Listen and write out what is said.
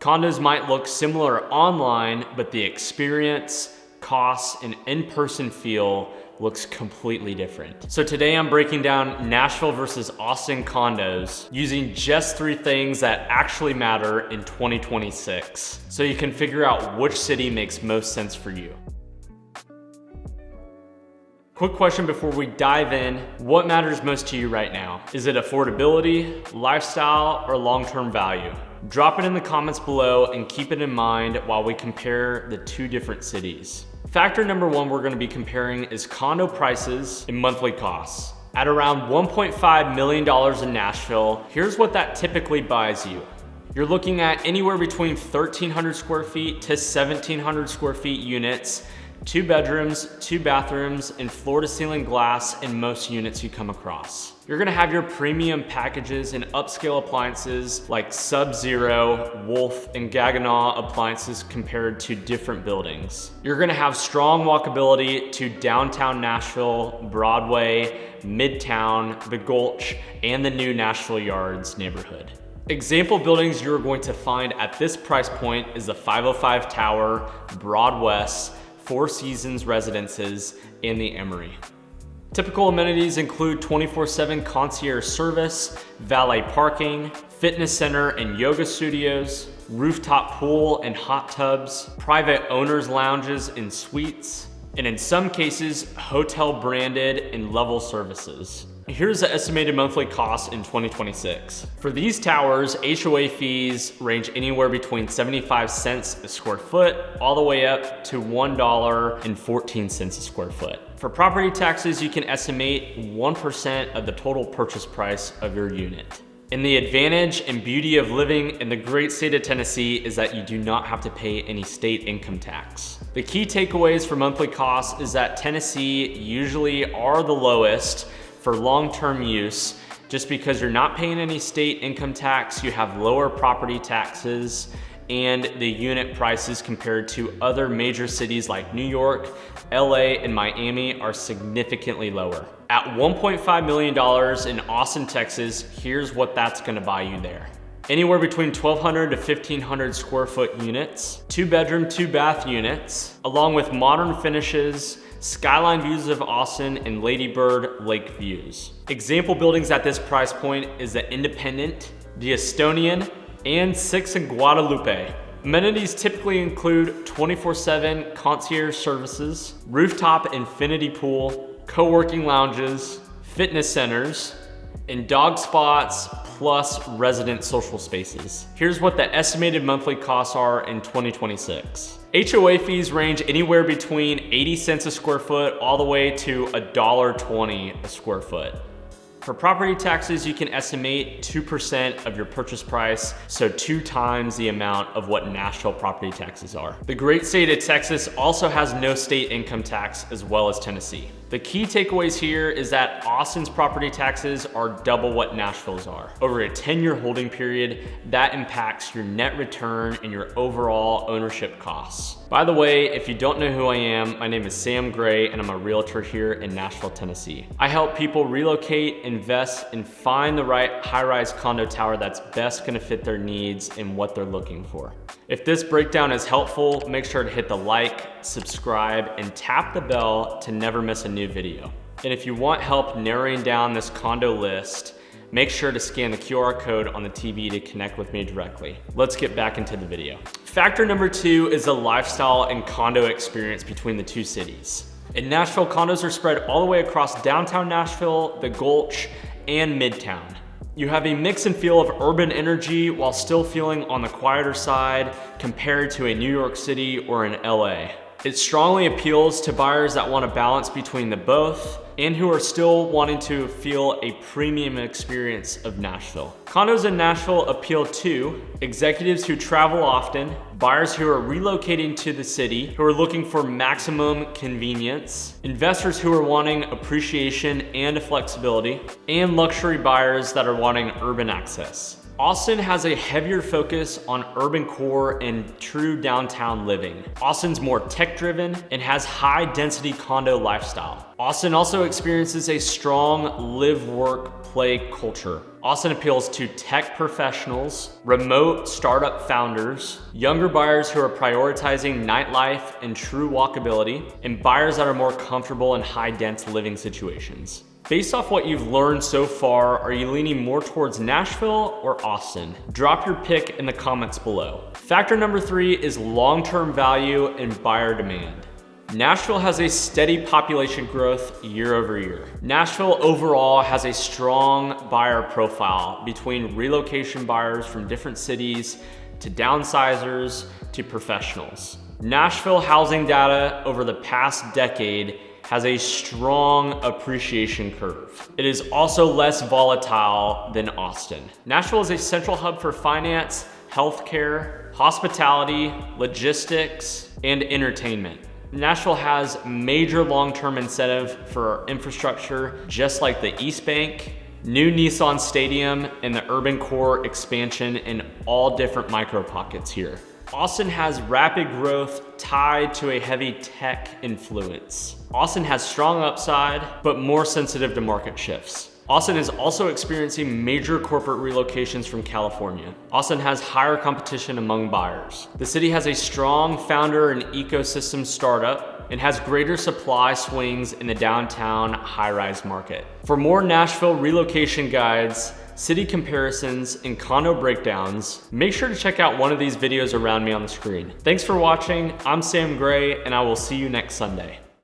Condos might look similar online, but the experience, costs, and in-person feel looks completely different. So today I'm breaking down Nashville versus Austin condos using just 3 things that actually matter in 2026, so you can figure out which city makes most sense for you. Quick question before we dive in, what matters most to you right now? Is it affordability, lifestyle, or long-term value? Drop it in the comments below and keep it in mind while we compare the 2 different cities. Factor number 1 we're gonna be comparing is condo prices and monthly costs. At around $1.5 million in Nashville, here's what that typically buys you. You're looking at anywhere between 1,300 square feet to 1,700 square feet units, 2 bedrooms, 2 bathrooms, and floor-to-ceiling glass in most units you come across. You're gonna have your premium packages and upscale appliances like Sub-Zero, Wolf, and Gaggenau appliances compared to different buildings. You're gonna have strong walkability to downtown Nashville, Broadway, Midtown, the Gulch, and the new Nashville Yards neighborhood. Example buildings you're going to find at this price point is the 505 Tower, Broadwest, Four Seasons Residences, and the Emery. Typical amenities include 24/7 concierge service, valet parking, fitness center and yoga studios, rooftop pool and hot tubs, private owners lounges and suites, and in some cases, hotel branded and level services. Here's the estimated monthly cost in 2026. For these towers, HOA fees range anywhere between 75 cents a square foot all the way up to $1.14 a square foot. For property taxes, you can estimate 1% of the total purchase price of your unit. And the advantage and beauty of living in the great state of Tennessee is that you do not have to pay any state income tax. The key takeaways for monthly costs is that Tennessee usually are the lowest for long-term use. Just because you're not paying any state income tax, you have lower property taxes, and the unit prices compared to other major cities like New York, LA, and Miami are significantly lower. At $1.5 million in Austin, Texas, here's what that's gonna buy you there. Anywhere between 1,200 to 1,500 square foot units, 2 bedroom, 2 bath units, along with modern finishes, skyline views of Austin, and Lady Bird Lake views. Example buildings at this price point is the Independent, the Estonian, and 6 in Guadalupe. Amenities typically include 24/7 concierge services, rooftop infinity pool, co-working lounges, fitness centers, and dog spots, plus resident social spaces. Here's what the estimated monthly costs are in 2026. HOA fees range anywhere between 80 cents a square foot all the way to $1.20 a square foot. For property taxes, you can estimate 2% of your purchase price, so 2 times the amount of what Nashville property taxes are. The great state of Texas also has no state income tax, as well as Tennessee. The key takeaways here is that Austin's property taxes are double what Nashville's are. Over a 10-year holding period, that impacts your net return and your overall ownership costs. By the way, if you don't know who I am, my name is Sam Gray, and I'm a realtor here in Nashville, Tennessee. I help people relocate, invest, and find the right high-rise condo tower that's best gonna fit their needs and what they're looking for. If this breakdown is helpful, make sure to hit the like, subscribe, and tap the bell to never miss a new video. And if you want help narrowing down this condo list, make sure to scan the QR code on the TV to connect with me directly. Let's get back into the video. Factor number 2 is the lifestyle and condo experience between the 2 cities. In Nashville, condos are spread all the way across downtown Nashville, the Gulch, and Midtown. You have a mix and feel of urban energy while still feeling on the quieter side compared to a New York City or an LA. It strongly appeals to buyers that want a balance between the both and who are still wanting to feel a premium experience of Nashville. Condos in Nashville appeal to executives who travel often, buyers who are relocating to the city, who are looking for maximum convenience, investors who are wanting appreciation and flexibility, and luxury buyers that are wanting urban access. Austin has a heavier focus on urban core and true downtown living. Austin's more tech-driven and has high-density condo lifestyle. Austin also experiences a strong live, work, play culture. Austin appeals to tech professionals, remote startup founders, younger buyers who are prioritizing nightlife and true walkability, and buyers that are more comfortable in high-dense living situations. Based off what you've learned so far, are you leaning more towards Nashville or Austin? Drop your pick in the comments below. Factor number 3 is long-term value and buyer demand. Nashville has a steady population growth year over year. Nashville overall has a strong buyer profile between relocation buyers from different cities to downsizers to professionals. Nashville housing data over the past decade has a strong appreciation curve. It is also less volatile than Austin. Nashville is a central hub for finance, healthcare, hospitality, logistics, and entertainment. Nashville has major long-term incentive for infrastructure, just like the East Bank, new Nissan Stadium, and the urban core expansion in all different micro pockets here. Austin has rapid growth tied to a heavy tech influence. Austin has strong upside, but more sensitive to market shifts. Austin is also experiencing major corporate relocations from California. Austin has higher competition among buyers. The city has a strong founder and ecosystem startup and has greater supply swings in the downtown high-rise market. For more Nashville relocation guides, city comparisons, and condo breakdowns, make sure to check out one of these videos around me on the screen. Thanks for watching. I'm Sam Gray, and I will see you next Sunday.